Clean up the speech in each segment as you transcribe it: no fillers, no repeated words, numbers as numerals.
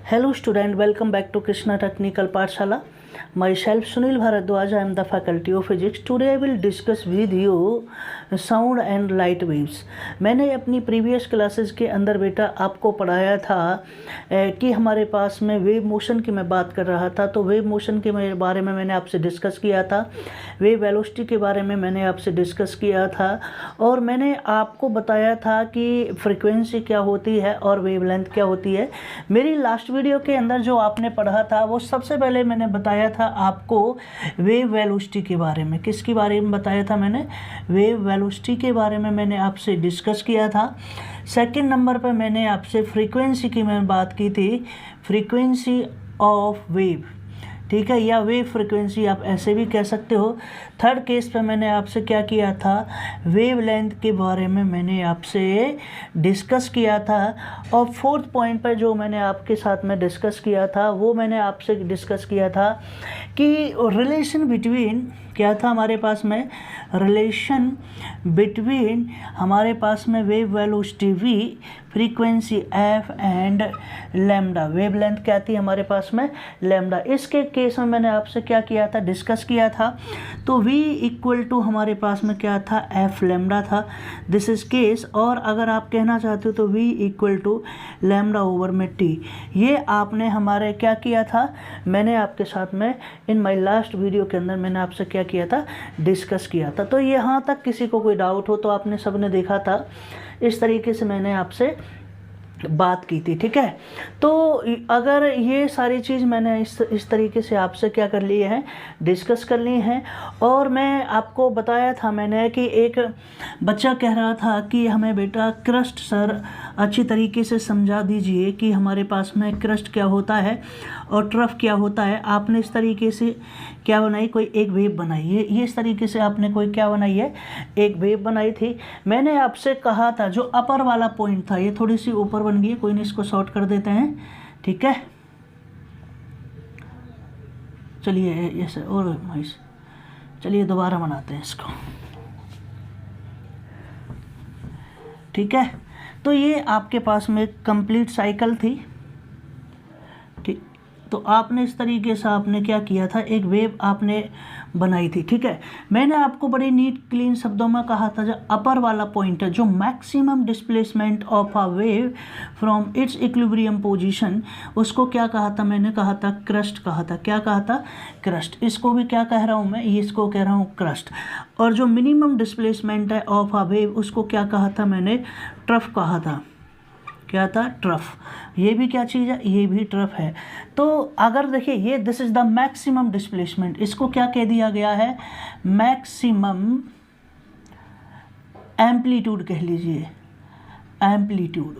Hello student, welcome back to Krishna Technical Pathshala. Myself Sunil Bharadwaj, I am the faculty of physics. Today I will discuss with you sound and light waves. मैंने अपनी previous classes के अंदर बेटा आपको पढ़ाया था कि हमारे पास में वेव मोशन की मैं बात कर रहा था। तो वेव मोशन के बारे में मैंने आपसे डिस्कस किया था, वेव वेलोसिटी के बारे में मैंने आपसे डिस्कस किया था और मैंने आपको बताया था कि फ्रीक्वेंसी क्या होती है और वेवलेंथ क्या होती है। मेरी लास्ट वीडियो के अंदर जो आपने पढ़ा था वो सबसे पहले मैंने बताया था आपको वेव वेलोसिटी के बारे में। किसके बारे में बताया था मैंने? वेव वेलोसिटी के बारे में मैंने आपसे डिस्कस किया था। सेकंड नंबर पर मैंने आपसे फ्रीक्वेंसी की मैं बात की थी, फ्रीक्वेंसी ऑफ वेव, ठीक है, या वेव फ्रीक्वेंसी आप ऐसे भी कह सकते हो। थर्ड केस पे मैंने आपसे क्या किया था? वेव लेंथ के बारे में मैंने आपसे डिस्कस किया था। और फोर्थ पॉइंट पर जो मैंने आपके साथ में डिस्कस किया था वो मैंने आपसे डिस्कस किया था कि रिलेशन बिटवीन क्या था हमारे पास में, रिलेशन बिटवीन हमारे पास में wave velocity v, frequency f and lambda, wave length क्या थी हमारे पास में, लैम्डा। इसके केस में मैंने आपसे क्या किया था? डिस्कस किया था। तो v इक्वल टू हमारे पास में क्या था? f लैम्डा था। This is case. और अगर आप कहना चाहते हो तो v equal to lambda over में t। ये आपने हमारे क्या किया था? मैंने आपके साथ में इन माई लास्ट वीडियो के अंदर मैंने आपसे क्या किया था? डिस्कस किया था। तो यहाँ तक किसी को कोई डाउट हो तो आपने सबने देखा था, इस तरीके से मैंने आपसे बात की थी, ठीक है। तो अगर ये सारी चीज़ मैंने इस तरीके से आपसे क्या कर लिए हैं? डिस्कस कर ली हैं। और मैं आपको बताया था मैंने कि एक बच्चा कह रहा था कि हमें बेटा क्रस्ट सर अच्छी तरीके से समझा दीजिए कि हमारे पास में क्रस्ट क्या होता है और ट्रफ क्या होता है। आपने इस तरीके से क्या बनाई? कोई एक वेव बनाई। ये इस तरीके से आपने कोई क्या बनाई है? एक वेव बनाई थी। मैंने आपसे कहा था जो अपर वाला पॉइंट था, ये थोड़ी सी ऊपर बन गई है, कोई नहीं, इसको शॉर्ट कर देते हैं, ठीक है। चलिए ऐसे और चलिए दोबारा बनाते हैं इसको, ठीक है। तो ये आपके पास में कंप्लीट साइकिल थी, ठीक। तो आपने इस तरीके से आपने क्या किया था? एक वेव आपने बनाई थी, ठीक है। मैंने आपको बड़े नीट क्लीन शब्दों में कहा था जो अपर वाला पॉइंट है, जो maximum displacement of a wave from its equilibrium position, उसको क्या कहा था? मैंने कहा था क्रस्ट कहा था। क्या कहा था? क्रस्ट। इसको भी क्या कह रहा हूँ मैं? इसको कह रहा हूँ क्रस्ट। और जो मिनिमम डिस्प्लेसमेंट है ऑफ अ वेव, उसको क्या कहा था मैंने? ट्रफ कहा था। क्या था? ट्रफ। ये भी क्या चीज़ है? ये भी ट्रफ है। तो अगर देखिए ये this is the maximum displacement, इसको क्या कह दिया गया है? मैक्सिमम एम्पलीट्यूड कह लीजिए, एम्पलीट्यूड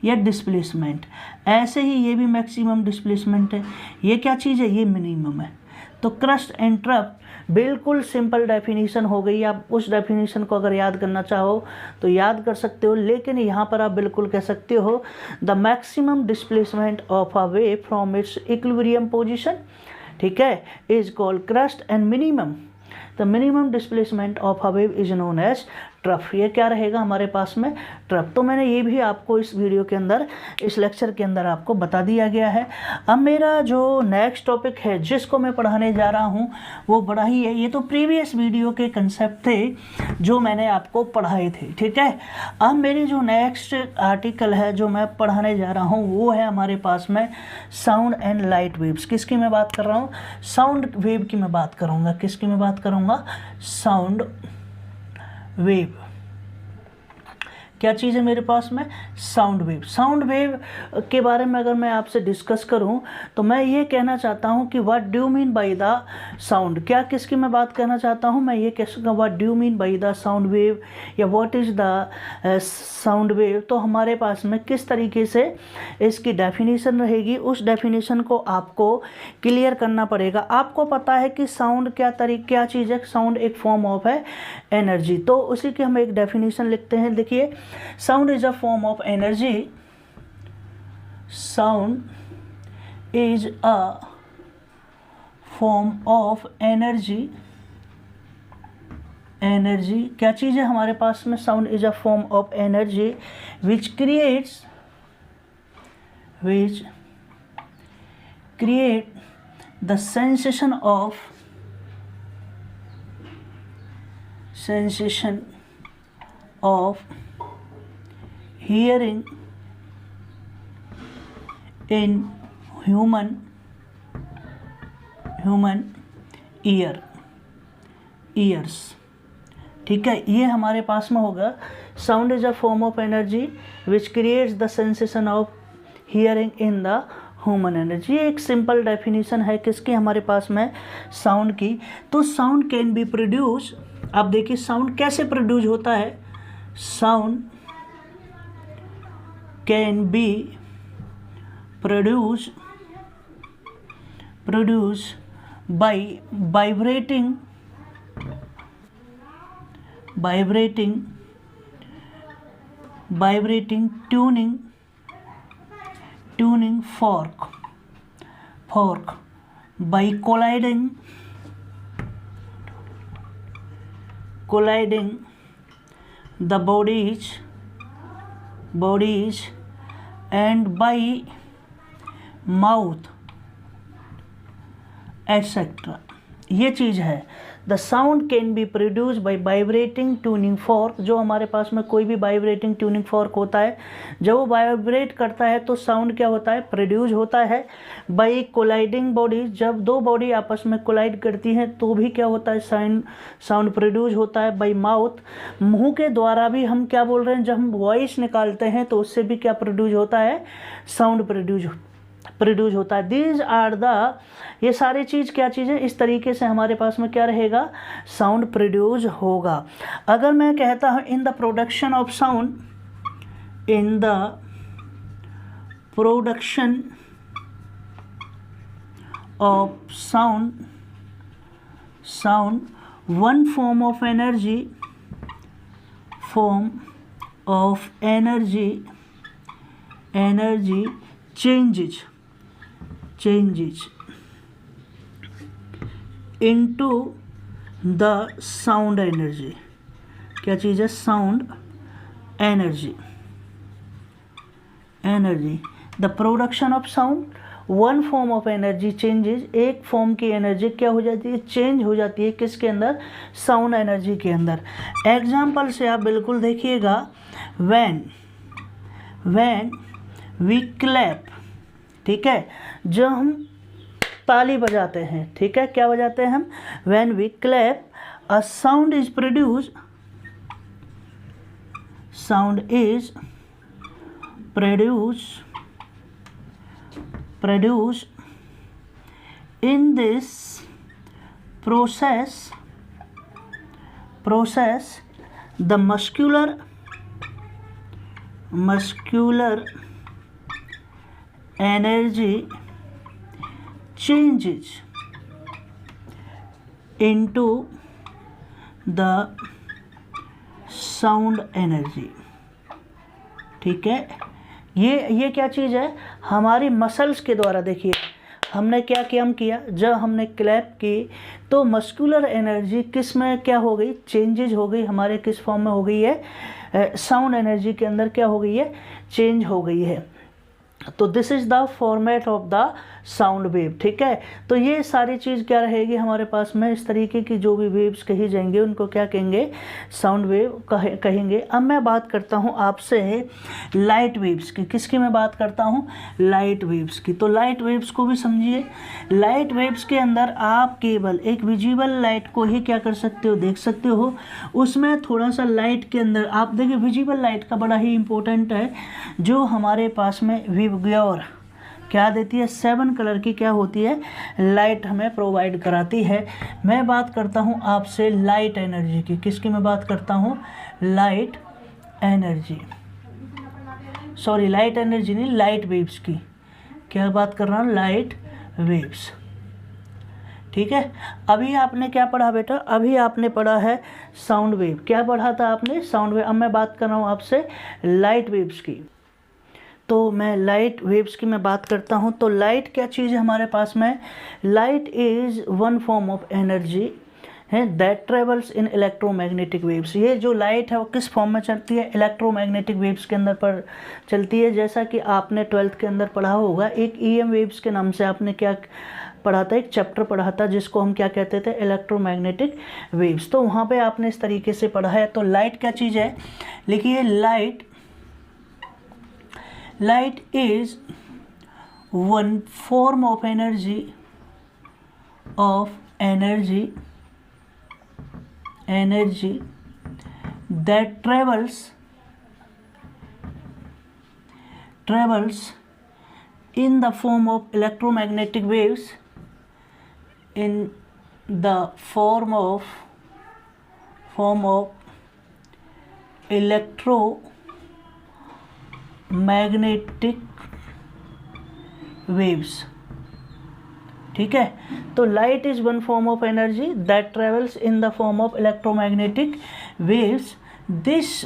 या डिस्प्लेसमेंट। ऐसे ही ये भी मैक्सिमम डिस्प्लेसमेंट है। ये क्या चीज़ है? ये मिनिमम है। तो क्रस्ट एंड ट्रफ बिल्कुल सिंपल डेफिनेशन हो गई। आप उस डेफिनेशन को अगर याद करना चाहो तो याद कर सकते हो, लेकिन यहाँ पर आप बिल्कुल कह सकते हो the maximum displacement of a wave from its equilibrium position, ठीक है, is called crest and minimum the minimum displacement of a wave is known as trough. ये क्या रहेगा हमारे पास में? ट्रफ। तो मैंने ये भी आपको इस वीडियो के अंदर, इस लेक्चर के अंदर आपको बता दिया गया है। अब मेरा जो नेक्स्ट टॉपिक है जिसको मैं पढ़ाने जा रहा हूँ वो बड़ा ही है। ये तो प्रीवियस वीडियो के कंसेप्ट थे जो मैंने आपको पढ़ाए थे, ठीक है। अब मेरी जो नेक्स्ट आर्टिकल है जो मैं पढ़ाने जा रहा हूँ वो है हमारे पास में साउंड एंड लाइट वेव्स। किसकी मैं बात कर रहा हूँ? साउंड वेव की मैं बात करूँगा। किसकी मैं बात करूँगा? Sound wave. क्या चीज़ है मेरे पास में? Sound wave. साउंड वेव के बारे में अगर मैं आपसे डिस्कस करूं तो मैं ये कहना चाहता हूं कि what do you mean by the sound. क्या किसकी मैं बात करना चाहता हूं? मैं ये कह सकता हूं what do you mean by the sound wave या what is the sound wave. तो हमारे पास में किस तरीके से इसकी डेफिनेशन रहेगी, उस डेफिनेशन को आपको क्लियर करना पड़ेगा। आपको पता है कि साउंड क्या चीज़ है? साउंड एक फॉर्म ऑफ है एनर्जी। तो उसी की हम एक डेफिनेशन लिखते हैं। देखिए, sound is a form of energy. Sound is a form of energy. Energy क्या चीज़ है हमारे पास में? Sound is a form of energy which creates create the sensation of hearing in human ears। ठीक है, ये हमारे पास में होगा। Sound is a form of energy which creates the sensation of hearing in the human energy. ये एक simple definition है किसकी, हमारे पास में साउंड की। तो साउंड कैन बी प्रोड्यूस, अब देखिए साउंड कैसे प्रोड्यूस होता है। Sound can be produce by vibrating tuning fork by colliding the bodies and by mouth etcetera. ये चीज़ है। The sound can be produce by vibrating tuning fork. जो हमारे पास में कोई भी वाइब्रेटिंग ट्यूनिंग फॉर्क होता है, जब वो वाइब्रेट करता है तो साउंड क्या होता है, प्रोड्यूस होता है। बाई कोलाइडिंग बॉडी, जब दो बॉडी आपस में कोलाइड करती हैं तो भी क्या होता है, साउंड प्रोड्यूस होता है। बाई माउथ, मुंह के द्वारा भी हम क्या बोल रहे हैं, जब हम वॉइस निकालते हैं तो उससे भी क्या प्रोड्यूस होता है, साउंड प्रोड्यूस होता है। दीज आर द, ये सारी चीज़ क्या चीज़ है, इस तरीके से हमारे पास में क्या रहेगा, साउंड प्रोड्यूस होगा। अगर मैं कहता हूँ in the production of sound, in the production of sound one form of energy changes into the sound energy। क्या चीज़ है, sound energy. The production of sound, one form of energy changes, एक form की energy क्या हो जाती है, change हो जाती है। किसके अंदर, साउंड एनर्जी के अंदर। एग्जाम्पल से आप बिल्कुल देखिएगा, व्हेन वी क्लैप, ठीक है, जब हम ताली बजाते हैं, ठीक है, क्या बजाते हैं हम, when we clap a sound is produce in this process the muscular energy changes into the sound energy। ठीक है, ये क्या चीज़ है, हमारी मसल्स के द्वारा। देखिए हमने क्या किया, जब हमने क्लैप की तो मस्कुलर एनर्जी किस में क्या हो गई, चेंजेज हो गई। हमारे किस फॉर्म में हो गई है, साउंड एनर्जी के अंदर क्या हो गई है, चेंज हो गई है। तो this is the format of the sound wave. ठीक है, तो ये सारी चीज़ क्या रहेगी हमारे पास में, इस तरीके की जो भी वेव्स कही जाएंगे उनको क्या कहेंगे, साउंड वेव कहेंगे। अब मैं बात करता हूँ आपसे लाइट वेव्स की। किसकी मैं बात करता हूँ, लाइट वेव्स की। तो लाइट वेव्स को भी समझिए। लाइट वेव्स के अंदर आप केवल एक विजिबल लाइट को ही क्या कर सकते हो, देख सकते हो। उसमें थोड़ा सा लाइट के अंदर आप देखिए, विजिबल लाइट का बड़ा ही इंपॉर्टेंट है, जो हमारे पास में विबग्योर क्या देती है, 7 कलर की क्या होती है, लाइट हमें प्रोवाइड कराती है। मैं बात करता हूँ आपसे लाइट एनर्जी की। किसकी मैं बात करता हूँ, light energy, sorry light energy नहीं, लाइट वेव्स की। क्या बात कर रहा हूँ, लाइट वेव्स। ठीक है, अभी आपने क्या पढ़ा बेटा, अभी आपने पढ़ा है साउंड वेव। क्या पढ़ा था आपने, साउंड वेव। अब मैं बात कर रहा हूँ आपसे लाइट वेव्स की। तो मैं लाइट वेव्स की मैं बात करता हूँ। तो लाइट क्या चीज़ है हमारे पास में, light is one form of energy है that travels in electromagnetic waves. ये जो लाइट है वो किस फॉर्म में चलती है, इलेक्ट्रोमैग्नेटिक वेव्स के अंदर पर चलती है। जैसा कि आपने 12th के अंदर पढ़ा होगा, एक EM वेव्स के नाम से आपने क्या पढ़ा था, एक चैप्टर पढ़ा था जिसको हम क्या कहते थे, इलेक्ट्रोमैग्नेटिक वेव्स। तो वहाँ पे आपने इस तरीके से पढ़ा है। तो लाइट क्या चीज़ है, लिखिए light is one form of energy that travels in the form of electromagnetic waves, in the form of electromagnetic waves। ठीक है, तो light is one form of energy that travels in the form of electromagnetic waves. This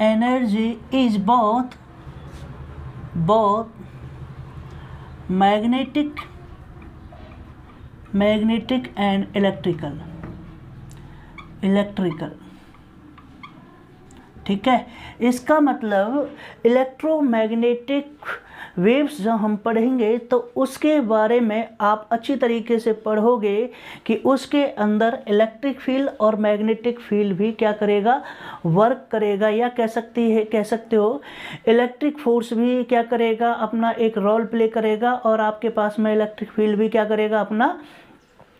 energy is both magnetic and electrical. ठीक है, इसका मतलब electromagnetic waves जब हम पढ़ेंगे तो उसके बारे में आप अच्छी तरीके से पढ़ोगे कि उसके अंदर इलेक्ट्रिक फील्ड और मैग्नेटिक फील्ड भी क्या करेगा, वर्क करेगा, या कह सकते हो इलेक्ट्रिक फोर्स भी क्या करेगा, अपना एक रोल प्ले करेगा, और आपके पास में इलेक्ट्रिक फील्ड भी क्या करेगा, अपना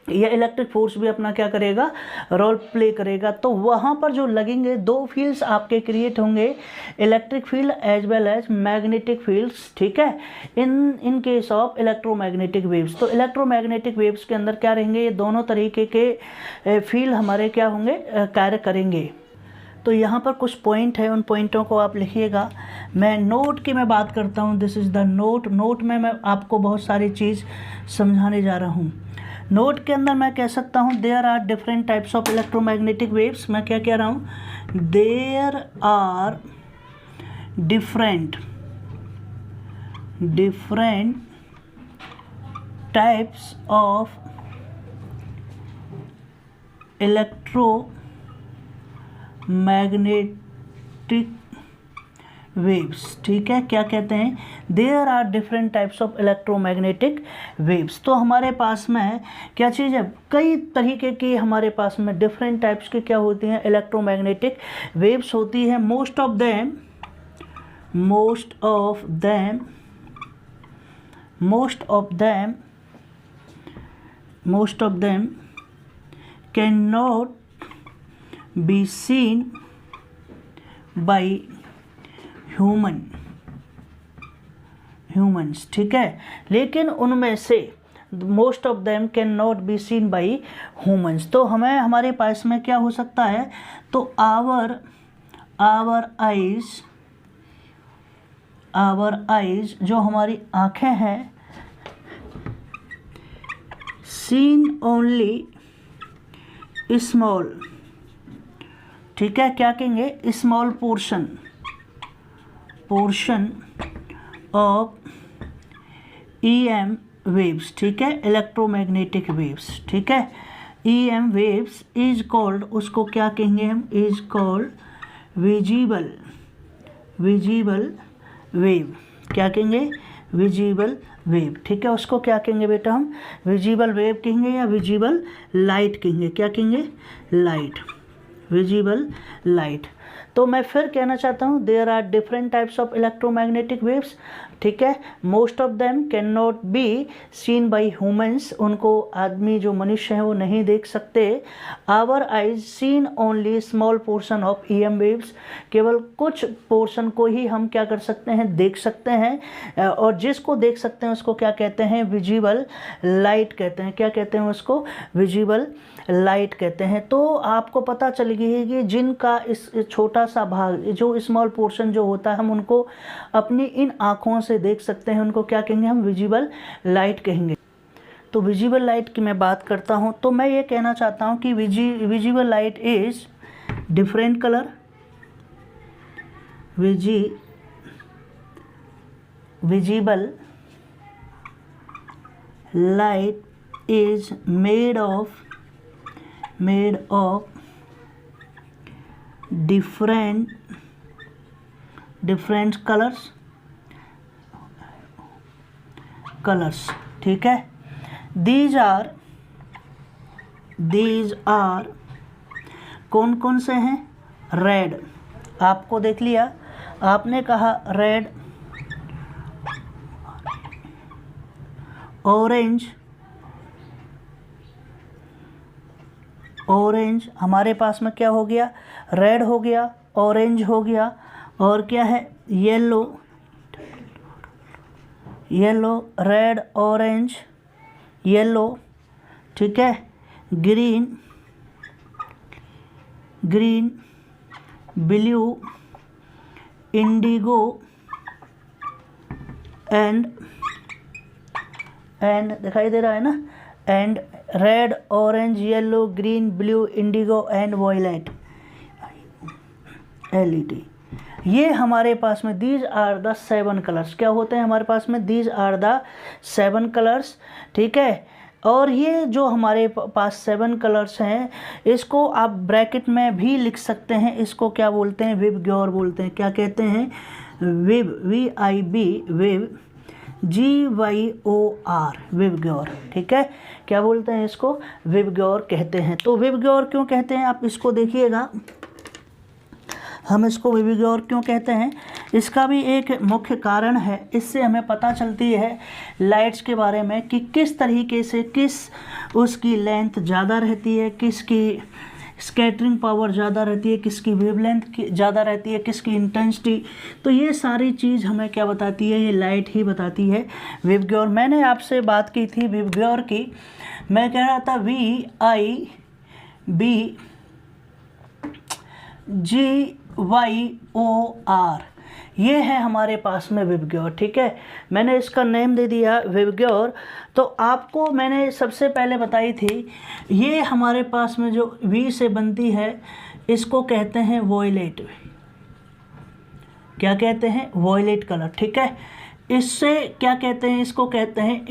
या इलेक्ट्रिक फोर्स भी अपना क्या करेगा, रोल प्ले करेगा। तो वहाँ पर जो लगेंगे दो फील्ड्स आपके क्रिएट होंगे, electric field as well as magnetic fields. ठीक है, in case of electromagnetic waves. तो इलेक्ट्रोमैग्नेटिक वेव्स के अंदर क्या रहेंगे, ये दोनों तरीके के फील्ड हमारे क्या होंगे, कार्य करेंगे। तो यहाँ पर कुछ पॉइंट है, उन पॉइंटों को आप लिखिएगा। मैं नोट की मैं बात करता हूँ, दिस इज़ द नोट में मैं आपको बहुत सारी चीज़ समझाने जा रहा हूँ। नोट के अंदर मैं कह सकता हूँ there are different types of electromagnetic waves. मैं क्या कह रहा हूँ, there are different types of electromagnetic waves. ठीक है, क्या कहते हैं, there are different types of electromagnetic waves. तो हमारे पास में क्या चीज़ है, कई तरीके की हमारे पास में डिफरेंट टाइप्स की क्या होती हैं, इलेक्ट्रोमैग्नेटिक वेव्स होती है। Most of them can not be seen by humans. ठीक है, लेकिन उनमें से most of them can not be seen by humans. तो हमारे पास में क्या हो सकता है, तो आवर आइज जो हमारी आँखें हैं, सीन ओनली स्मॉल। ठीक है, क्या कहेंगे, small portion of EM waves. ठीक है, इलेक्ट्रोमैग्नेटिक वेव्स। ठीक है, EM वेव्स इज कॉल्ड, उसको क्या कहेंगे हम, इज कॉल्ड विजिबल वेव। क्या कहेंगे, विजिबल वेव। ठीक है, उसको क्या कहेंगे बेटा, हम विजिबल वेव कहेंगे या विजिबल लाइट कहेंगे। क्या कहेंगे, लाइट, विजिबल लाइट। तो मैं फिर कहना चाहता हूँ there are different types of electromagnetic waves. ठीक है, most of them can not be seen by humans, उनको आदमी जो मनुष्य हैं वो नहीं देख सकते। Our eyes seen only small portion of EM waves, केवल कुछ पोर्शन को ही हम क्या कर सकते हैं, देख सकते हैं, और जिसको देख सकते हैं उसको क्या कहते हैं, विजिबल लाइट कहते हैं। क्या कहते हैं उसको, विजिबल लाइट कहते हैं। तो आपको पता चल गई है कि जिनका इस छोटा सा भाग, जो स्मॉल पोर्शन जो होता है, हम उनको अपनी इन आँखों से देख सकते हैं, उनको क्या कहेंगे, हम विजिबल लाइट कहेंगे। तो विजिबल लाइट की मैं बात करता हूँ, तो मैं ये कहना चाहता हूँ कि visible light is different colour, visible light is made of different colors, ठीक है। these are कौन कौन से हैं? रेड, आपको देख लिया, आपने कहा रेड, ऑरेंज हमारे पास में क्या हो गया? रेड हो गया, ऑरेंज हो गया, और क्या है? येलो, रेड, ऑरेंज, येलो, ठीक है। ग्रीन, ब्लू, इंडिगो एंड दिखाई दे रहा है ना, and red, orange, yellow, green, blue, indigo and violet, LED। ये हमारे पास में दीज आर द 7 कलर्स। क्या होते हैं हमारे पास में? दीज आर द 7 कलर्स, ठीक है। और ये जो हमारे पास 7 कलर्स हैं, इसको आप ब्रैकेट में भी लिख सकते हैं। इसको क्या बोलते हैं? विबग्योर बोलते हैं। क्या कहते हैं? विब, VIB, विब, GYOR, विबग्योर, ठीक है। क्या बोलते हैं इसको? विबग्योर कहते हैं। तो विबग्योर क्यों कहते हैं? आप इसको देखिएगा, हम इसको विबग्योर क्यों कहते हैं, इसका भी एक मुख्य कारण है। इससे हमें पता चलती है लाइट्स के बारे में कि किस तरीके से, किस उसकी लेंथ ज़्यादा रहती है, किसकी स्कैटरिंग पावर ज़्यादा रहती है, किसकी वेवलेंथ ज़्यादा रहती है, किसकी इंटेंसिटी। तो ये सारी चीज़ हमें क्या बताती है? ये लाइट ही बताती है, विबग्योर। मैंने आपसे बात की थी विबग्योर की, मैं कह रहा था VIBGYOR, ये है हमारे पास में विबग्योर, ठीक है। मैंने इसका नेम दे दिया विबग्योर। तो आपको मैंने सबसे पहले बताई थी, ये हमारे पास में जो V से बनती है, इसको कहते हैं वॉयलेट। क्या कहते हैं? वॉयलेट कलर, ठीक है। इससे क्या कहते हैं? इसको कहते हैं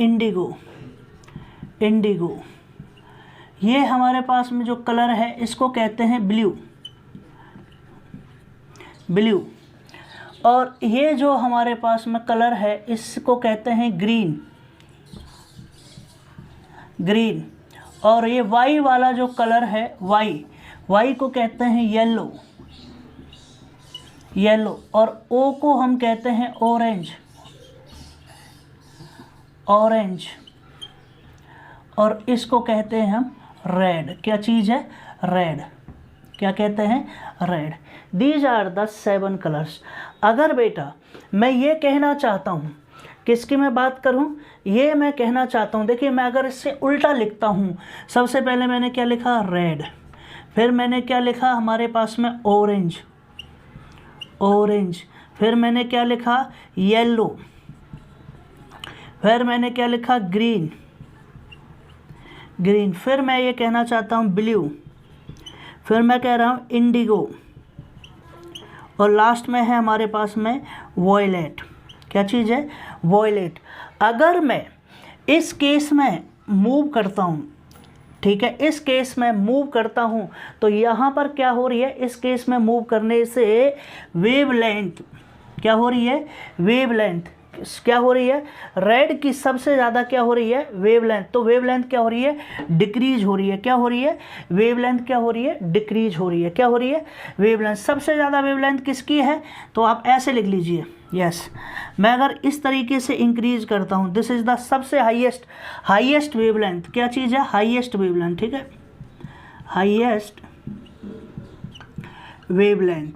इंडिगो। ये हमारे पास में जो कलर है, इसको कहते हैं ब्लू। और ये जो हमारे पास में कलर है, इसको कहते हैं ग्रीन। और ये वाई वाला जो कलर है, वाई को कहते हैं येलो। और ओ को हम कहते हैं ऑरेंज। और इसको कहते हैं हम रेड। क्या चीज़ है? रेड। क्या कहते हैं? Red. These are the 7 colours. अगर बेटा मैं ये कहना चाहता हूँ, किसकी मैं बात करूँ? ये मैं कहना चाहता हूँ, देखिए मैं अगर इससे उल्टा लिखता हूँ, सबसे पहले मैंने क्या लिखा? रेड। फिर मैंने क्या लिखा? हमारे पास में ऑरेंज। फिर मैंने क्या लिखा? येलो। फिर मैंने क्या लिखा? ग्रीन। फिर मैं ये कहना चाहता हूँ ब्लू। फिर मैं कह रहा हूँ इंडिगो। और लास्ट में है हमारे पास में वॉयलेट। क्या चीज़ है? वॉयलेट। अगर मैं इस केस में मूव करता हूँ, ठीक है, इस केस में मूव करता हूँ, तो यहाँ पर क्या हो रही है? इस केस में मूव करने से वेवलेंथ क्या हो रही है? वेवलेंथ क्या हो रही है? रेड की सबसे ज़्यादा क्या हो रही है? वेवलेंथ। तो वेवलेंथ क्या हो रही है? डिक्रीज हो रही है। क्या हो रही है? वेवलेंथ क्या हो रही है? डिक्रीज हो रही है। क्या हो रही है? वेवलेंथ। सबसे ज़्यादा वेवलेंथ किसकी है? तो आप ऐसे लिख लीजिए, यस। मैं अगर इस तरीके से इंक्रीज करता हूँ, दिस इज द सबसे हाईएस्ट वेवलेंथ। क्या चीज़ है? हाईएस्ट वेवलेंथ, ठीक है। हाईएस्ट वेवलेंथ,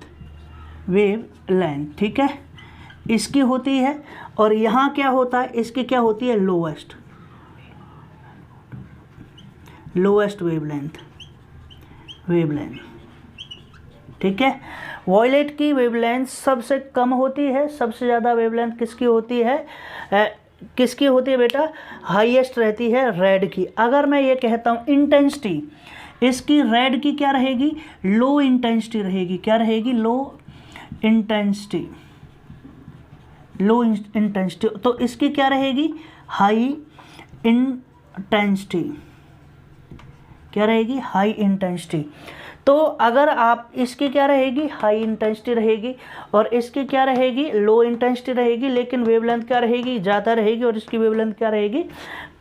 ठीक है, इसकी होती है। और यहाँ क्या होता है? इसकी क्या होती है? लोएस्ट वेवलेंथ, ठीक है। वॉयलेट की वेवलेंथ सबसे कम होती है, सबसे ज़्यादा वेवलेंथ किसकी होती है? किसकी होती है बेटा? हाईएस्ट रहती है रेड की। अगर मैं ये कहता हूँ इंटेंसिटी, इसकी रेड की क्या रहेगी? लो इंटेंसिटी रहेगी। क्या रहेगी? Low intensity. तो इसकी क्या रहेगी? हाई इंटेंसिटी, क्या रहेगी, हाई इंटेंसिटी। तो अगर आप इसकी क्या रहेगी, हाई इंटेंसिटी रहेगी, और इसकी क्या रहेगी, लो इंटेंसिटी रहेगी, लेकिन वेवलेंथ क्या रहेगी, ज़्यादा रहेगी, और इसकी वेवलेंथ क्या रहेगी,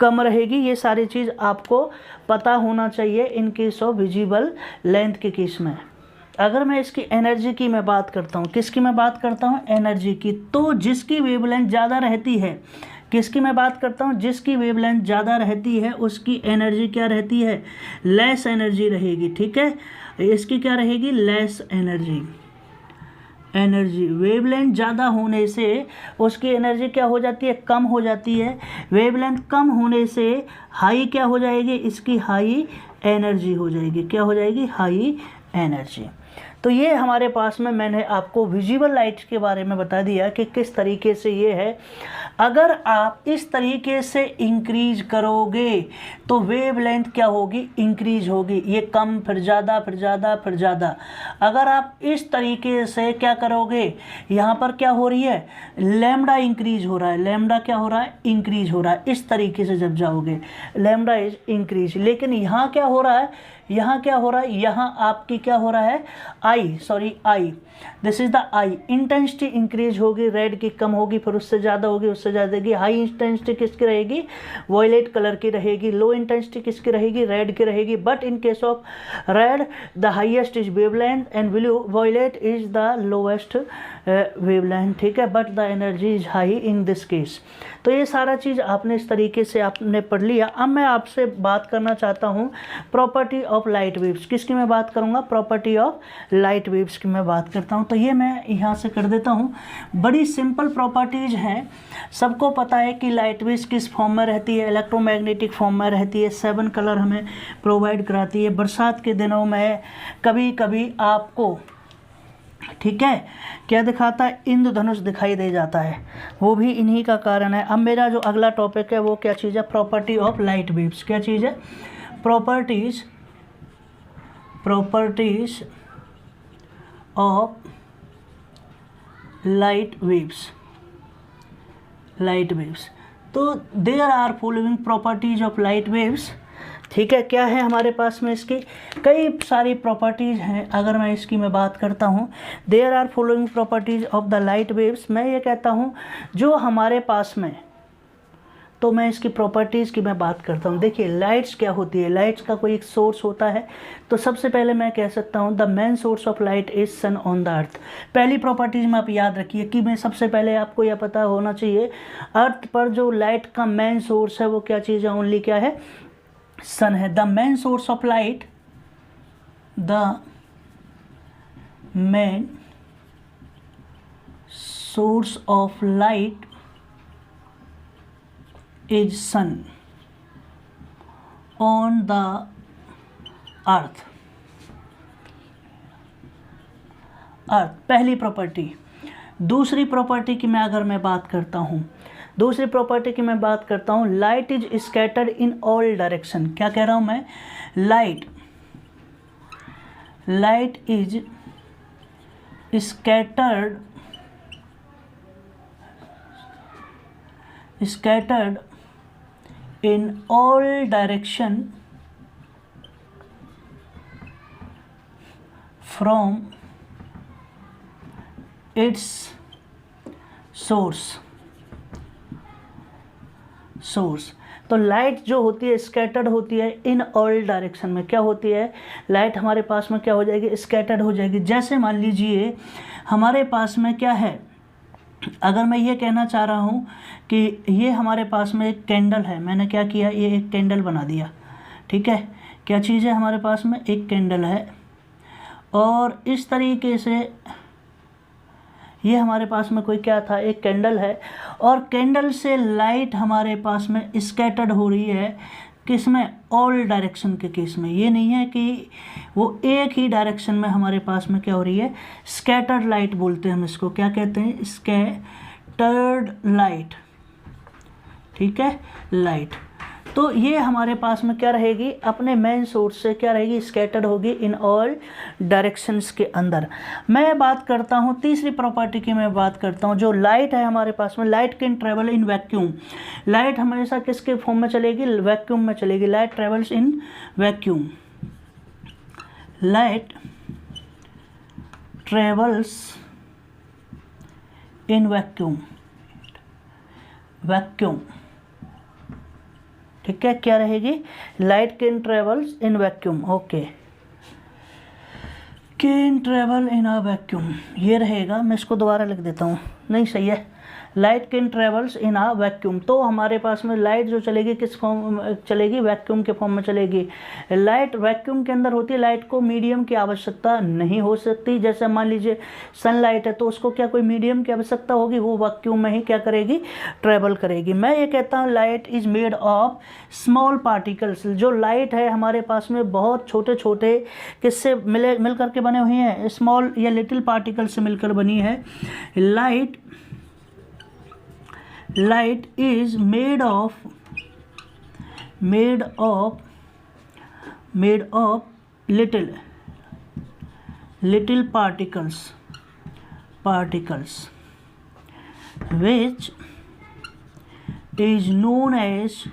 कम रहेगी। ये सारी चीज़ आपको पता होना चाहिए इन केस ऑफ विजिबल लेंथ के केस में। अगर मैं इसकी एनर्जी की मैं बात करता हूँ, किसकी मैं बात करता हूँ, एनर्जी की, तो जिसकी वेवलेंथ ज़्यादा रहती है, किसकी मैं बात करता हूँ, जिसकी वेवलेंथ ज़्यादा रहती है उसकी एनर्जी क्या रहती है, लेस एनर्जी रहेगी। ठीक है, इसकी क्या रहेगी, लेस एनर्जी। एनर्जी वेवलेंथ ज़्यादा होने से उसकी एनर्जी क्या हो जाती है, कम हो जाती है। वेवलेंथ कम होने से हाई क्या हो जाएगी, इसकी हाई एनर्जी हो जाएगी। क्या हो जाएगी, हाई एनर्जी। तो ये हमारे पास में मैंने आपको विजिबल लाइट के बारे में बता दिया कि किस तरीके से ये है। अगर आप इस तरीके से इंक्रीज करोगे तो वेवलेंथ क्या होगी, इंक्रीज होगी। ये कम, फिर ज़्यादा, फिर ज़्यादा, फिर ज़्यादा। अगर आप इस तरीके से क्या करोगे, यहाँ पर क्या हो रही है, लैम्डा इंक्रीज हो रहा है, लैम्डा क्या हो रहा है, इंक्रीज हो रहा है। इस तरीके से जब जाओगे लैम्डा इज इंक्रीज, लेकिन यहाँ क्या हो रहा है, यहाँ क्या हो रहा है, यहाँ आपकी क्या हो रहा है, eye, this is the eye. Intensity increase होगी, रेड की कम होगी, फिर उससे ज़्यादा होगी, उससे ज़्यादा होगी। हाई इंटेंसिटी किसकी रहेगी, वॉयलेट कलर की रहेगी। लो इंटेंसिटी किसकी रहेगी, रेड की रहेगी। But in case of red the highest is wavelength and blue violet is the lowest wavelength. ठीक है, but the energy is high in this case. तो ये सारा चीज़ आपने इस तरीके से आपने पढ़ लिया। अब मैं आपसे बात करना चाहता हूँ प्रॉपर्टी ऑफ लाइट वेव्स। किसकी मैं बात करूँगा, प्रॉपर्टी ऑफ लाइट वेव्स की मैं बात करता हूँ। तो ये मैं यहाँ से कर देता हूँ। बड़ी सिंपल प्रॉपर्टीज़ हैं, सबको पता है कि लाइट वेव्स किस फॉर्म में रहती है, इलेक्ट्रोमैग्नेटिक फॉर्म में रहती है। 7 कलर हमें प्रोवाइड कराती है। बरसात के दिनों में कभी कभी आपको, ठीक है, क्या दिखाता है, इंद्रधनुष दिखाई दे जाता है, वो भी इन्हीं का कारण है। अब मेरा जो अगला टॉपिक है वो क्या चीज़ है, प्रॉपर्टी ऑफ लाइट वेव्स। क्या चीज़ है, प्रॉपर्टीज ऑफ लाइट वेव्स। तो there are following properties of light waves. ठीक है, क्या है हमारे पास में, इसकी कई सारी प्रॉपर्टीज़ हैं। अगर मैं इसकी मैं बात करता हूँ, there are following properties of the light waves, मैं ये कहता हूँ जो हमारे पास में, तो मैं इसकी प्रॉपर्टीज़ की मैं बात करता हूँ। देखिए लाइट्स क्या होती है, लाइट्स का कोई एक सोर्स होता है। तो सबसे पहले मैं कह सकता हूँ the main source of light is sun on the earth. पहली प्रॉपर्टीज़ में आप याद रखिए कि मैं सबसे पहले आपको यह पता होना चाहिए, अर्थ पर जो लाइट का मेन सोर्स है वो क्या चीज़ है, ओनली क्या है, सन है। The main source of light, the main source of light is sun on the earth. पहली प्रॉपर्टी। दूसरी प्रॉपर्टी की मैं अगर मैं बात करता हूँ, light is scattered in all direction. क्या कह रहा हूँ मैं, light is scattered in all direction from its source। तो लाइट जो होती है स्कैटर्ड होती है इन ऑल डायरेक्शन में। क्या होती है, लाइट हमारे पास में क्या हो जाएगी, स्कैटर्ड हो जाएगी। जैसे मान लीजिए हमारे पास में क्या है, अगर मैं ये कहना चाह रहा हूँ कि ये हमारे पास में एक कैंडल है, मैंने क्या किया, ये एक कैंडल बना दिया। ठीक है, क्या चीज़ है हमारे पास में, एक कैंडल है, और इस तरीके से ये हमारे पास में कोई क्या था, एक कैंडल है, और कैंडल से लाइट हमारे पास में स्कैटर्ड हो रही है। किस में, ऑल डायरेक्शन के केस में। ये नहीं है कि वो एक ही डायरेक्शन में हमारे पास में क्या हो रही है, स्कैटर्ड लाइट बोलते हैं हम इसको। क्या कहते हैं, स्कैटर्ड लाइट। ठीक है, लाइट। तो ये हमारे पास में क्या रहेगी, अपने मेन सोर्स से क्या रहेगी, स्कैटर्ड होगी इन ऑल डायरेक्शंस के अंदर। मैं बात करता हूँ तीसरी प्रॉपर्टी की, मैं बात करता हूँ जो लाइट है हमारे पास में, light can travel in vacuum. Light हमेशा किसके फॉर्म में चलेगी, वैक्यूम में चलेगी। Light travels in vacuum, light travels in vacuum, vacuum, ठीक है, क्या रहेगी, light can travels in vacuum, okay, can travel in a vacuum, ये रहेगा। मैं इसको दोबारा लिख देता हूँ, नहीं सही है, light can travels in a vacuum. तो हमारे पास में लाइट जो चलेगी किस फॉर्म में चलेगी, वैक्यूम के फॉर्म में चलेगी। लाइट वैक्यूम के अंदर होती है, लाइट को मीडियम की आवश्यकता नहीं हो सकती। जैसे मान लीजिए सनलाइट है तो उसको क्या कोई मीडियम की आवश्यकता होगी, वो वैक्यूम में ही क्या करेगी, ट्रेवल करेगी। मैं ये कहता हूँ light is made of small particles. जो लाइट है हमारे पास में बहुत छोटे छोटे किससे मिल करके बने हुए हैं, स्मॉल या लिटिल पार्टिकल से मिलकर बनी है। Light is made of little particles which is known as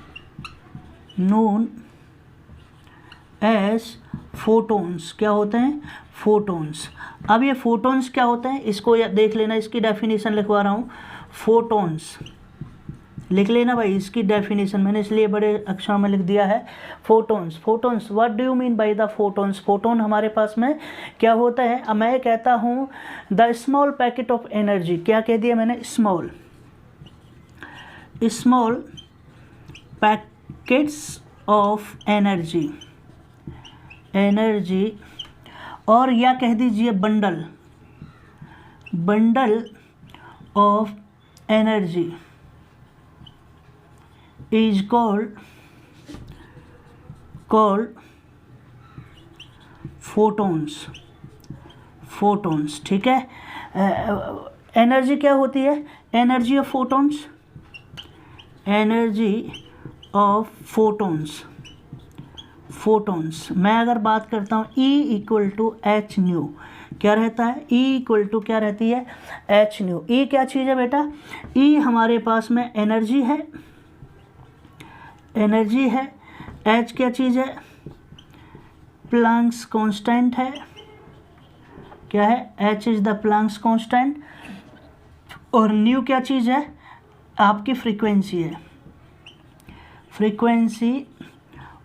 photons। क्या होते हैं, फोटोन्स। अब ये फोटोन्स क्या होते हैं, इसको देख लेना, इसकी डेफिनेशन लिखवा रहा हूँ। फोटोन्स लिख लेना भाई, इसकी डेफिनेशन मैंने इसलिए बड़े अक्षरों में लिख दिया है। Photons, photons, what do you mean by the photons. Photon हमारे पास में क्या होता है, अब मैं कहता हूँ the small packet of energy. क्या कह दिया मैंने, स्मॉल पैकेट्स ऑफ एनर्जी, और या कह दीजिए bundle of energy is called photons। ठीक है, एनर्जी क्या होती है, एनर्जी ऑफ फोटोन्स। मैं अगर बात करता हूँ E equal to h nu, क्या रहता है, E इक्वल टू क्या रहती है, एच न्यू। E क्या चीज़ है बेटा, E हमारे पास में एनर्जी है, H क्या चीज़ है, प्लैंक्स कांस्टेंट है, क्या है, H is the Planck's constant, और न्यू क्या चीज़ है, आपकी फ्रीक्वेंसी है, फ्रीक्वेंसी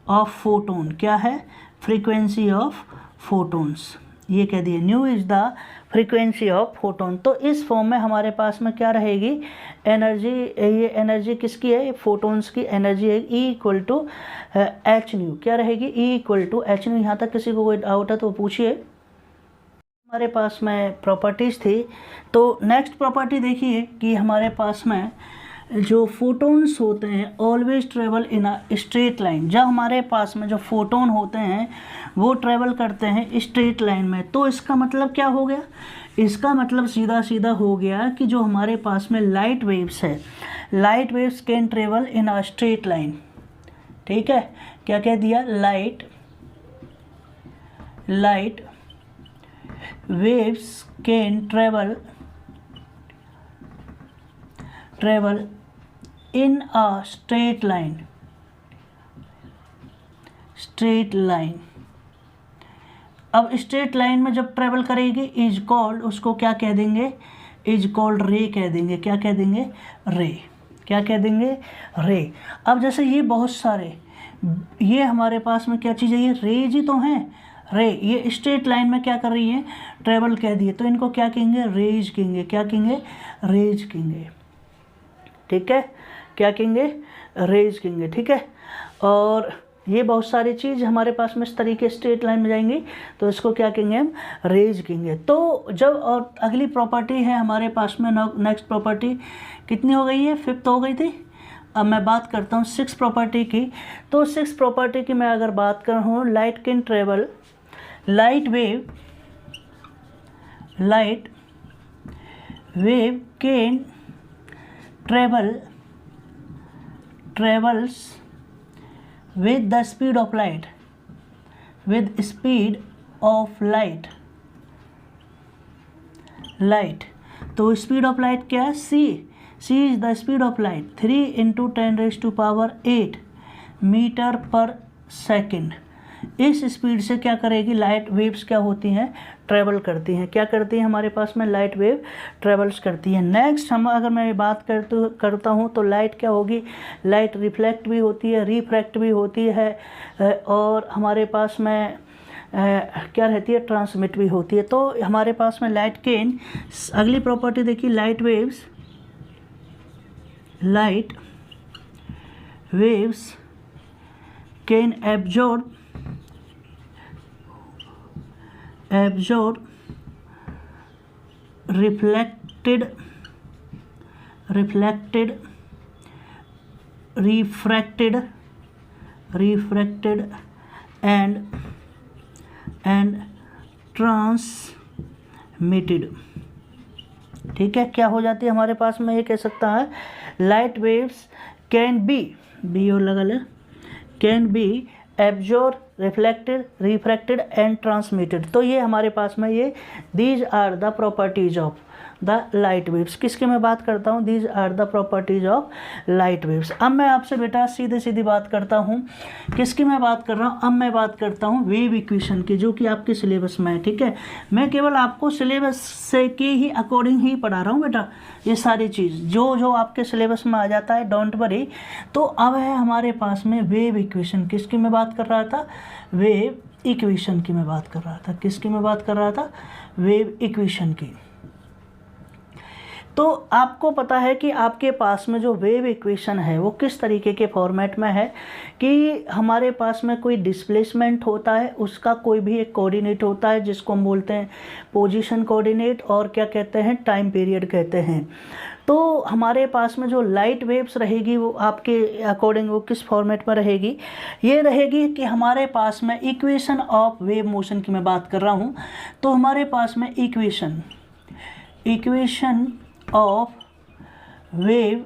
ऑफ फोटोन, क्या है, फ्रीक्वेंसी ऑफ फोटोन्स, ये कह दिए, new is the frequency of photon. तो इस फॉर्म में हमारे पास में क्या रहेगी, एनर्जी, ये एनर्जी किसकी है, फोटोन्स की एनर्जी है, E equal to h nu, क्या रहेगी, E equal to h nu. यहाँ तक किसी को कोई डाउट है तो पूछिए। हमारे पास में प्रॉपर्टीज़ थी, तो नेक्स्ट प्रॉपर्टी देखिए कि हमारे पास में जो फोटोन्स होते हैं always travel in a straight line. जब हमारे पास में जो फोटोन होते हैं वो ट्रेवल करते हैं स्ट्रेट लाइन में, तो इसका मतलब क्या हो गया, इसका मतलब सीधा सीधा हो गया कि जो हमारे पास में लाइट वेव्स है, light waves can travel in a straight line. ठीक है, क्या कह दिया, light waves can travel in a straight line। अब स्ट्रेट लाइन में जब ट्रेवल करेगी इज कॉल्ड, उसको क्या कह देंगे, इज कॉल्ड रे कह देंगे, क्या कह देंगे, रे, क्या कह देंगे, रे। अब जैसे ये बहुत सारे, ये हमारे पास में क्या चीज़ है, ये रेज ही तो हैं, रे, ये स्ट्रेट लाइन में क्या कर रही है, ट्रेवल कह दिए, तो इनको क्या कहेंगे, रेज कहेंगे, क्या कहेंगे, रेज कहेंगे। ठीक है, क्या कहेंगे, रेज कहेंगे। ठीक है, और ये बहुत सारी चीज़ हमारे पास में इस तरीके स्ट्रेट लाइन में जाएंगी तो इसको क्या कहेंगे, हम रेज कहेंगे। तो जब, और अगली प्रॉपर्टी है हमारे पास में, नेक्स्ट प्रॉपर्टी कितनी हो गई है, 5th हो गई थी। अब मैं बात करता हूँ 6th प्रॉपर्टी की। तो 6th प्रॉपर्टी की मैं अगर बात कर हूँ, light can travel, light wave can travels with the speed of light, with speed of light, light, तो स्पीड ऑफ लाइट क्या है, c is the speed of light 3 × 10⁸ metre per second. इस स्पीड से क्या करेगी, लाइट वेव्स क्या होती हैं, ट्रेवल करती हैं। क्या करती हैं, हमारे पास में लाइट वेव ट्रेवल्स करती है। नेक्स्ट हम अगर मैं बात करता हूँ तो लाइट क्या होगी, लाइट रिफ्लेक्ट भी होती है, रिफ्रैक्ट भी होती है, और हमारे पास में क्या रहती है, ट्रांसमिट भी होती है। तो हमारे पास में लाइट कैन, अगली प्रॉपर्टी देखिए, light waves can absorb reflected, refracted and transmitted। ठीक है, क्या हो जाती है हमारे पास में, ये कह सकता है लाइट वेव्स कैन बी और लगा ले, can be absorb, reflected, refracted and transmitted. तो ये हमारे पास में ये these are the properties of the light waves. किसकी मैं बात करता हूँ, these are the properties of light waves. अब मैं आपसे बेटा सीधी बात करता हूँ, किसकी मैं बात कर रहा हूँ, अब मैं बात करता हूँ वेव इक्वेशन की, जो कि आपके सिलेबस में है। ठीक है, मैं केवल आपको सिलेबस से के ही अकॉर्डिंग ही पढ़ा रहा हूँ बेटा, ये सारी चीज़ जो आपके सिलेबस में आ जाता है, डोंट वरी। तो अब है हमारे पास में वेव इक्वेशन। किसकी मैं बात कर रहा था, वेव इक्वेशन की मैं बात कर रहा था। किसकी मैं बात कर रहा था, वेव इक्वेशन की। तो आपको पता है कि आपके पास में जो वेव इक्वेशन है वो किस तरीके के फॉर्मेट में है, कि हमारे पास में कोई डिस्प्लेसमेंट होता है, उसका कोई भी एक कोऑर्डिनेट होता है जिसको हम बोलते हैं पोजीशन कोऑर्डिनेट, और क्या कहते हैं, टाइम पीरियड कहते हैं। तो हमारे पास में जो लाइट वेव्स रहेगी वो आपके अकॉर्डिंग वो किस फॉर्मेट में रहेगी, ये रहेगी कि हमारे पास में इक्वेशन ऑफ वेव मोशन की मैं बात कर रहा हूँ। तो हमारे पास में equation of wave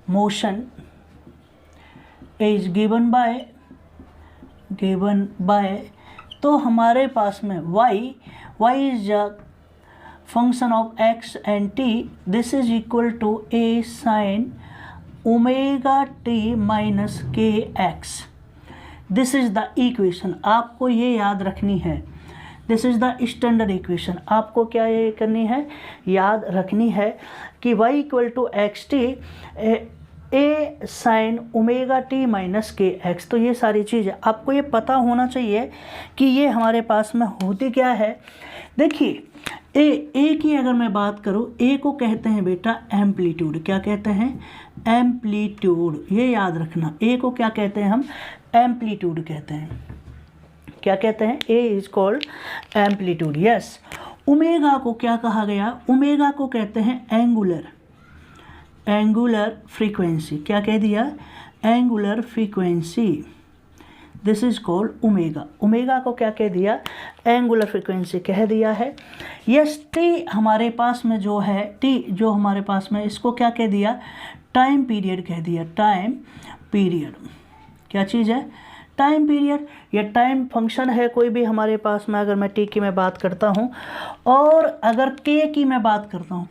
motion is given by तो हमारे पास में y is the function of x and t, this is equal to a sin omega t minus k x. This is the equation, आपको ये याद रखनी है। This is the standard equation, आपको क्या ये करनी है, याद रखनी है कि y equal to x t A sine omega t minus k x. तो ये सारी चीज़ें आपको ये पता होना चाहिए कि ये हमारे पास में होती क्या है। देखिए ए की अगर मैं बात करूँ, ए को कहते हैं बेटा एम्पलीट्यूड। क्या कहते हैं, एम्पलीट्यूड, ये याद रखना। ए को क्या कहते हैं हम, एम्पलीट्यूड कहते हैं। क्या कहते हैं, A is called amplitude. Yes, omega को क्या कहा गया, ओमेगा को कहते हैं एंगुलर फ्रीक्वेंसी। क्या कह दिया, angular frequency, this is called omega. Omega को क्या कह दिया, एंगुलर फ्रीक्वेंसी कह दिया है। यस, टी हमारे पास में जो है, टी जो हमारे पास में, इसको क्या कह दिया, टाइम पीरियड कह दिया। टाइम पीरियड क्या चीज़ है, टाइम पीरियड, या टाइम फंक्शन है कोई भी हमारे पास में। अगर मैं टी की मैं बात करता हूँ, और अगर के की मैं बात करता हूँ,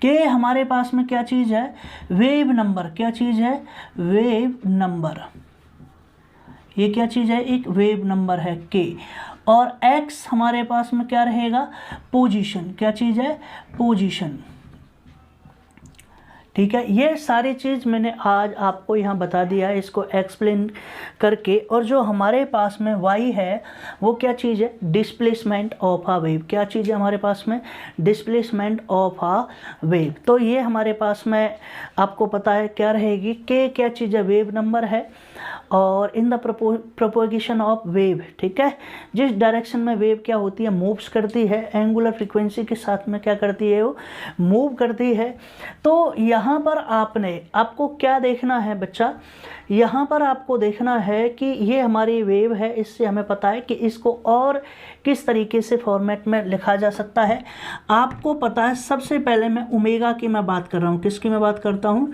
के हमारे पास में क्या चीज़ है, वेव नंबर। क्या चीज़ है, वेव नंबर, ये क्या चीज़ है, एक वेव नंबर है के। और एक्स हमारे पास में क्या रहेगा, पोजीशन। क्या चीज़ है, पोजीशन। ठीक है, ये सारी चीज़ मैंने आज आपको यहाँ बता दिया है, इसको एक्सप्लेन करके। और जो हमारे पास में y है वो क्या चीज़ है, डिस्प्लेसमेंट ऑफ आ वेव। क्या चीज़ है हमारे पास में, डिस्प्लेसमेंट ऑफ आ वेव। तो ये हमारे पास में आपको पता है क्या रहेगी, के क्या चीज़ है, वेव नंबर है, और in the propagation of wave, ठीक है, जिस डायरेक्शन में वेव क्या होती है, मूव्स करती है, एंगुलर फ्रीक्वेंसी के साथ में क्या करती है, वो मूव करती है। तो यहाँ पर आपको क्या देखना है बच्चा, यहाँ पर आपको देखना है कि ये हमारी वेव है, इससे हमें पता है कि इसको और किस तरीके से फॉर्मेट में लिखा जा सकता है। आपको पता है सबसे पहले मैं ओमेगा की मैं बात कर रहा हूँ, किसकी मैं बात करता हूँ,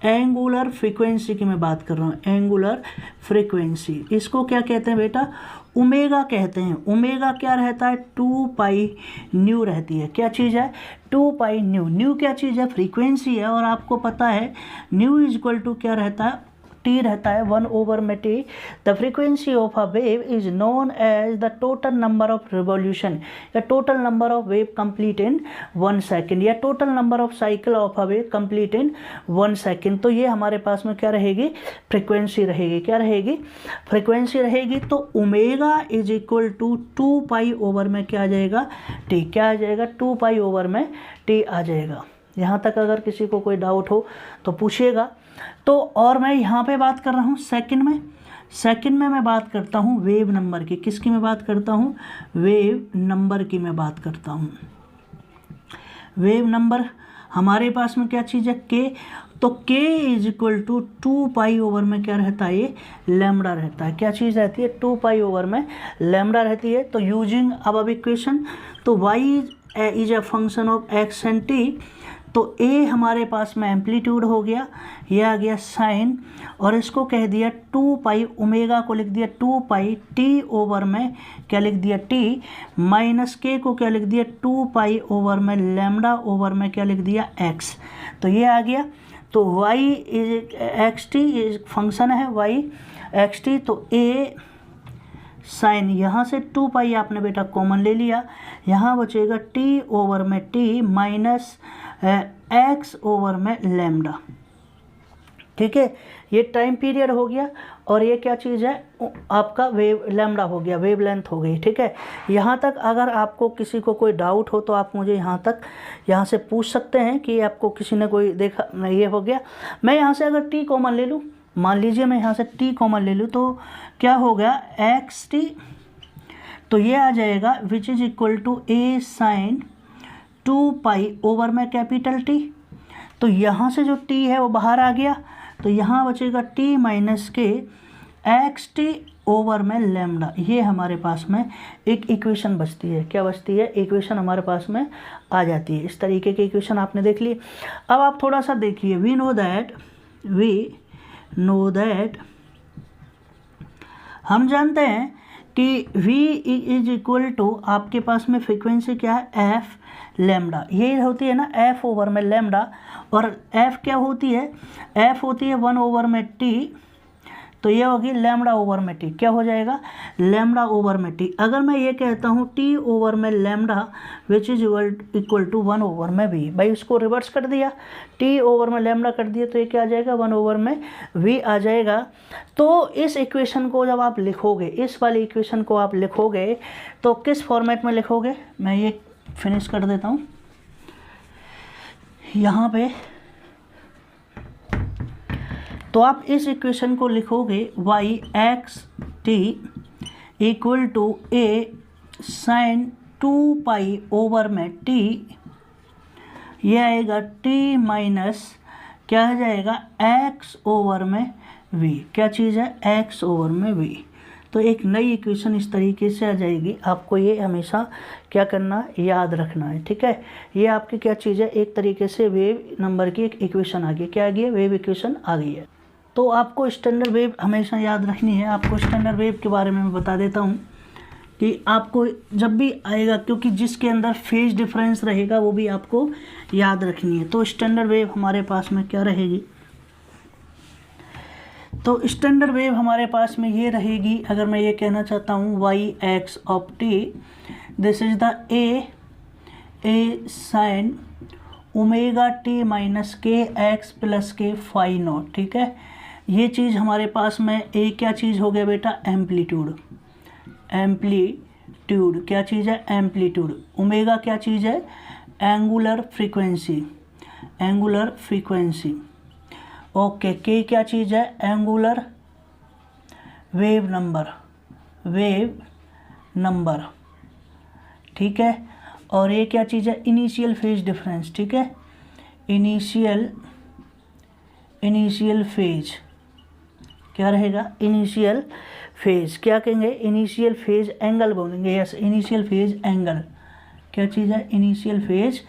एंगुलर फ्रीक्वेंसी की मैं बात कर रहा हूँ, एंगुलर फ्रीक्वेंसी। इसको क्या कहते हैं बेटा, ओमेगा कहते हैं। ओमेगा क्या रहता है, 2 पाई न्यू रहती है। क्या चीज़ है, 2 पाई न्यू। न्यू क्या चीज़ है, फ्रीक्वेंसी है, और आपको पता है न्यू इज इक्वल टू क्या रहता है, टी रहता है, 1/t। The frequency of a wave is known as the total number of revolution या total number of wave complete in 1 second या total number of cycle of a wave complete in 1 second. तो ये हमारे पास में क्या रहेगी, frequency रहेगी। क्या रहेगी, फ्रीक्वेंसी रहेगी। तो omega is equal to 2 pi over में क्या आ जाएगा, टी। क्या आ जाएगा, 2 पाई ओवर में टी आ जाएगा। यहाँ तक अगर किसी को कोई डाउट हो तो पूछिएगा। तो और मैं यहाँ पे बात कर रहा हूँ सेकंड में मैं बात करता हूँ वेव नंबर की। किसकी मैं बात करता हूँ, वेव नंबर की मैं बात करता हूँ। वेव नंबर हमारे पास में क्या चीज़ है, के। तो k is equal to 2 pi over में क्या रहता है, ये लैम्बडा रहता है। क्या चीज़ रहती है, 2 पाई ओवर में लैम्बडा रहती है। तो यूजिंग अब इक्वेशन, तो y is a function of x and t. तो ए हमारे पास में एम्पलीट्यूड हो गया, ये आ गया साइन, और इसको कह दिया 2 पाई, ओमेगा को लिख दिया 2 पाई टी ओवर में क्या लिख दिया, टी, माइनस के को क्या लिख दिया, 2 पाई ओवर में लैम्बडा ओवर में क्या लिख दिया, एक्स। तो ये आ गया। तो वाई इज एक्स टी, ये फंक्शन है वाई एक्स टी। तो ए साइन, यहाँ से 2 पाई आपने बेटा कॉमन ले लिया, यहाँ बचेगा टी ओवर में टी माइनस एक्स ओवर में लैम्बडा। ठीक है, ये टाइम पीरियड हो गया, और ये क्या चीज़ है, आपका वेव लैम्बडा हो गया, वेव लेंथ हो गई। ठीक है, यहाँ तक अगर आपको किसी को कोई डाउट हो तो आप मुझे यहाँ से पूछ सकते हैं कि आपको किसी ने कोई देखा, ये हो गया। मैं यहाँ से अगर टी कॉमन ले लूँ, मान लीजिए मैं यहाँ से टी कॉमन ले लूँ, तो क्या हो गया, एक्स टी। तो ये आ जाएगा which is equal to A sine 2 pi over में कैपिटल टी। तो यहाँ से जो टी है वो बाहर आ गया, तो यहाँ बचेगा T minus k x T over में लैम्बडा। ये हमारे पास में एक इक्वेशन बचती है। क्या बचती है, इक्वेशन हमारे पास में आ जाती है। इस तरीके की इक्वेशन आपने देख ली। अब आप थोड़ा सा देखिए, वी नो दैट हम जानते हैं कि v इज इक्वल टू, आपके पास में फ्रीक्वेंसी क्या है, एफ लैम्बडा। ये होती है ना एफ ओवर में लैम्बडा, और एफ क्या होती है, एफ होती है 1 ओवर में टी। तो ये होगी लैम्बडा ओवर में टी। क्या हो जाएगा, लैम्बडा ओवर में टी। अगर मैं ये कहता हूँ टी ओवर में lambda which is equal to 1 over में वी, भाई उसको रिवर्स कर दिया, टी ओवर में लैम्बडा कर दिया, तो ये क्या आ जाएगा, 1 ओवर में वी आ जाएगा। तो इस इक्वेशन को जब आप लिखोगे, इस वाली इक्वेशन को आप लिखोगे, तो किस फॉर्मेट में लिखोगे, मैं ये फिनिश कर देता हूँ यहाँ पे। तो आप इस इक्वेशन को लिखोगे y x t equal to A sine 2 pi over में टी, ये आएगा टी माइनस क्या आ जाएगा, एक्स ओवर में वी। क्या चीज़ है, एक्स ओवर में वी। तो एक नई इक्वेशन इस तरीके से आ जाएगी। आपको ये हमेशा क्या करना है, याद रखना है। ठीक है, ये आपकी क्या चीज़ है, एक तरीके से वेव नंबर की एक इक्वेशन आ गई। क्या आ गई है, वेव इक्वेशन आ गई है। तो आपको स्टैंडर्ड वेव हमेशा याद रखनी है। आपको स्टैंडर्ड वेव के बारे में मैं बता देता हूँ कि आपको जब भी आएगा, क्योंकि जिसके अंदर फेज डिफरेंस रहेगा वो भी आपको याद रखनी है। तो स्टैंडर्ड वेव हमारे पास में क्या रहेगी, तो स्टैंडर्ड वेव हमारे पास में ये रहेगी। अगर मैं ये कहना चाहता हूँ y x of t, this is the A sine omega t minus k x plus k phi naught. ठीक है, ये चीज़ हमारे पास में ए क्या चीज़ हो गया बेटा, एम्पलीट्यूड। एम्पलीट्यूड क्या चीज़ है, एम्पलीट्यूड। ओमेगा क्या चीज़ है, angular frequency, angular frequency. Okay, के क्या चीज़ है, एंगुलर वेव नंबर, ठीक है। और ये क्या चीज़ है, इनिशियल फेज डिफरेंस, ठीक है। इनिशियल फेज क्या रहेगा, इनिशियल फेज क्या कहेंगे, इनिशियल फेज एंगल बोलेंगे, यस इनिशियल फेज एंगल, क्या चीज़ है, इनिशियल फेज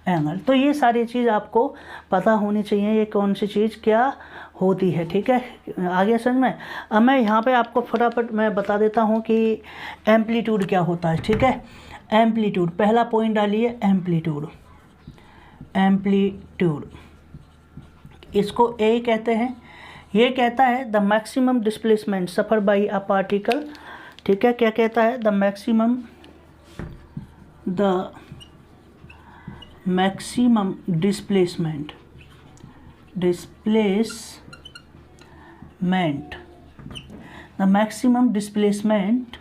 एंगल। तो ये सारी चीज़ आपको पता होनी चाहिए, ये कौन सी चीज़ क्या होती है, ठीक है। आगे समझ में। अब मैं यहाँ पे आपको फटाफट मैं बता देता हूँ कि एम्पलीट्यूड क्या होता है, ठीक है। एम्पलीट्यूड, पहला पॉइंट डालिए, एम्पलीट्यूड इसको ए कहते हैं। ये कहता है the maximum displacement suffer by a particle, ठीक है। क्या कहता है, the maximum displacement the maximum displacement,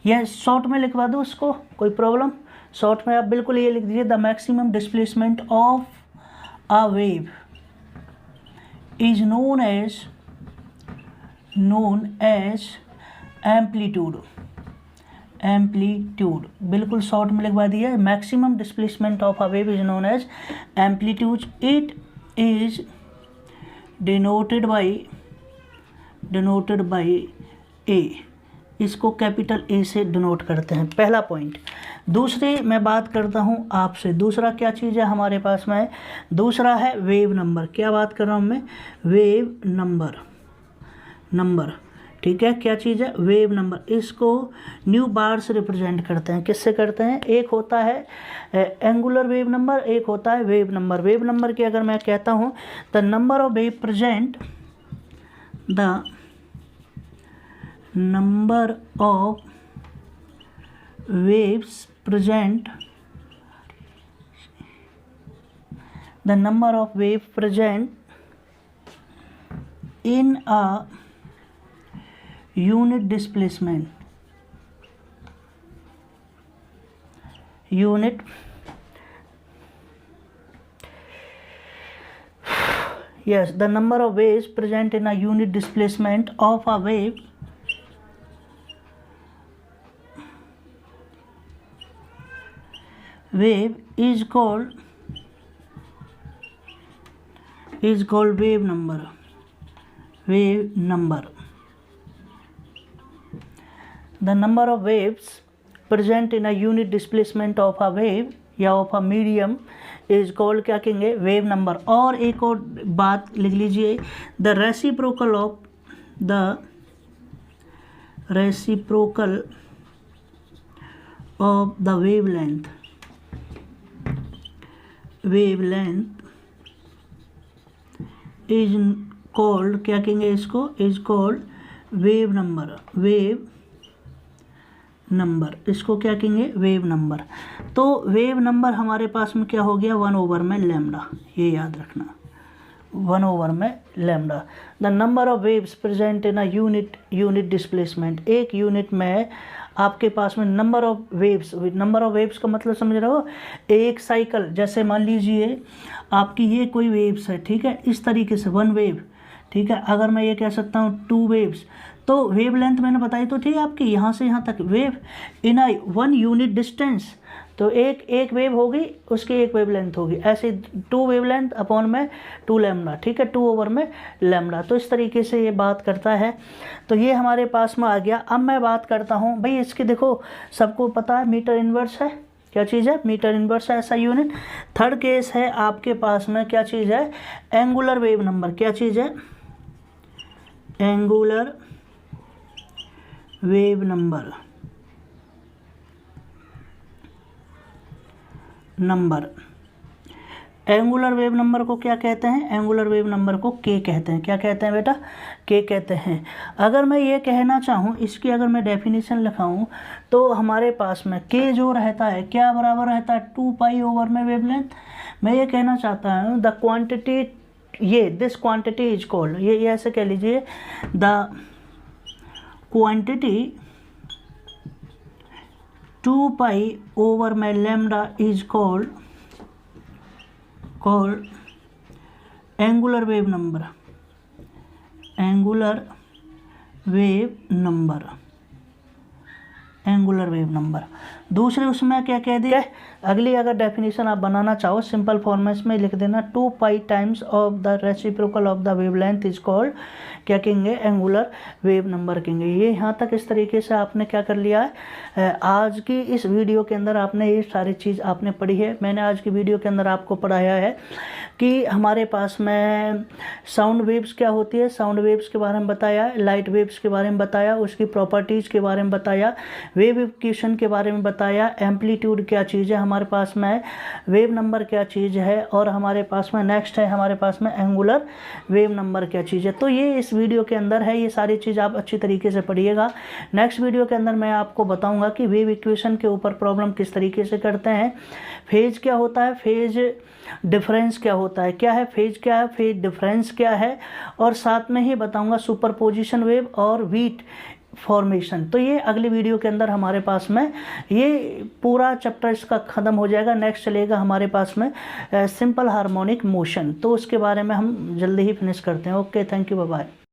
यह शॉर्ट में लिखवा दो उसको, कोई प्रॉब्लम, शॉर्ट में आप बिल्कुल ये लिख दीजिए, the maximum displacement of a wave is known as amplitude, बिल्कुल शॉर्ट में लिखवा दिया। Maximum displacement of a wave is known as amplitude. It is denoted by A, इसको कैपिटल ए से डिनोट करते हैं, पहला पॉइंट। दूसरी मैं बात करता हूँ आपसे, दूसरा क्या चीज़ है हमारे पास में, दूसरा है वेव नंबर। क्या बात कर रहा हूँ मैं, वेव नंबर, ठीक है। क्या चीज़ है, वेव नंबर। इसको न्यू बार से रिप्रेजेंट करते हैं, किससे करते हैं, एक होता है एंगुलर वेव नंबर, एक होता है वेव नंबर। वेव नंबर की अगर मैं कहता हूँ, the number of wave present, the number of waves present in a unit displacement, yes, the number of waves present in a unit displacement of a wave is called wave number. The number of waves present in a unit displacement of a wave या of a medium is called, क्या कहेंगे, wave number. और एक और बात लिख लीजिए, the reciprocal of the wavelength is called, क्या कहेंगे इसको, इज कॉल्ड वेव नंबर, इसको क्या कहेंगे, वेव नंबर। तो वेव नंबर हमारे पास में क्या हो गया, 1 में लैम्डा, ये याद रखना, 1 में lambda. The number of waves present in a unit displacement, एक यूनिट में आपके पास में नंबर ऑफ वेव्स का मतलब समझ रहे हो, एक साइकिल, जैसे मान लीजिए आपकी ये कोई वेव्स है, ठीक है, इस तरीके से 1 वेव, ठीक है। अगर मैं ये कह सकता हूँ 2 वेव्स, तो वेव लेंथ मैंने बताई तो ठीक है आपकी, यहाँ से यहाँ तक wave in I 1 unit distance, तो एक वेव होगी, उसकी एक वेव लेंथ होगी, ऐसे 2 वेव लेंथ अपॉन में 2 लैम्डा, ठीक है, 2 में लैम्डा। तो इस तरीके से ये बात करता है। तो ये हमारे पास में आ गया। अब मैं बात करता हूँ भाई, इसके देखो सबको पता है मीटर इन्वर्स है, क्या चीज़ है, मीटर इन्वर्स है ऐसा यूनिट। थर्ड केस है आपके पास में, क्या चीज़ है, एंगुलर वेव नंबर, क्या चीज़ है, angular wave number, angular wave number को क्या कहते हैं, एंगुलर वेव नंबर को के कहते हैं। क्या कहते हैं बेटा, के कहते हैं। अगर मैं ये कहना चाहूँ, इसकी अगर मैं डेफिनेशन लिखाऊं, तो हमारे पास में के जो रहता है क्या बराबर रहता है, 2 पाई ओवर में वेवलेंथ। मैं ये कहना चाहता हूँ द क्वांटिटी, ये दिस क्वांटिटी इज कॉल्ड, ये ऐसे कह लीजिए, द क्वांटिटी 2 पाई ओवर में lambda is called angular wave number, angular wave number, angular wave number. दूसरे उसमें क्या कह दिया, अगली अगर डेफिनेशन आप बनाना चाहो सिंपल फॉर्मेट में लिख देना, 2 पाई times of the reciprocal of the wavelength is called, क्या कहेंगे, एंगुलर वेव नंबर कहेंगे। ये यहाँ तक इस तरीके से आपने क्या कर लिया है, आज की इस वीडियो के अंदर आपने ये सारी चीज़ आपने पढ़ी है। मैंने आज की वीडियो के अंदर आपको पढ़ाया है कि हमारे पास में साउंड वेव्स क्या होती है, साउंड वेव्स के बारे में बताया, लाइट वेव्स के बारे में बताया, उसकी प्रॉपर्टीज़ के बारे में बताया, वेव इक्वेशन के बारे में बताया, एम्पलीट्यूड क्या चीज़ है हमारे पास में, वेव नंबर क्या चीज़ है, और हमारे पास में नेक्स्ट है हमारे पास में एंगुलर वेव नंबर क्या चीज़ है। तो ये इस वीडियो के अंदर है, ये सारी चीज़ आप अच्छी तरीके से पढ़िएगा। नेक्स्ट वीडियो के अंदर मैं आपको बताऊंगा कि वेव इक्वेशन के ऊपर प्रॉब्लम किस तरीके से करते हैं, फेज क्या होता है, फेज डिफरेंस क्या होता है, क्या है फेज, क्या है फेज डिफरेंस क्या है, और साथ में ही बताऊंगा सुपरपोजिशन वेव और वीट फॉर्मेशन। तो ये अगली वीडियो के अंदर हमारे पास में ये पूरा चैप्टर इसका ख़त्म हो जाएगा। नेक्स्ट चलेगा हमारे पास में सिंपल हार्मोनिक मोशन, तो उसके बारे में हम जल्दी ही फिनिश करते हैं। Okay, thank you, bye bye.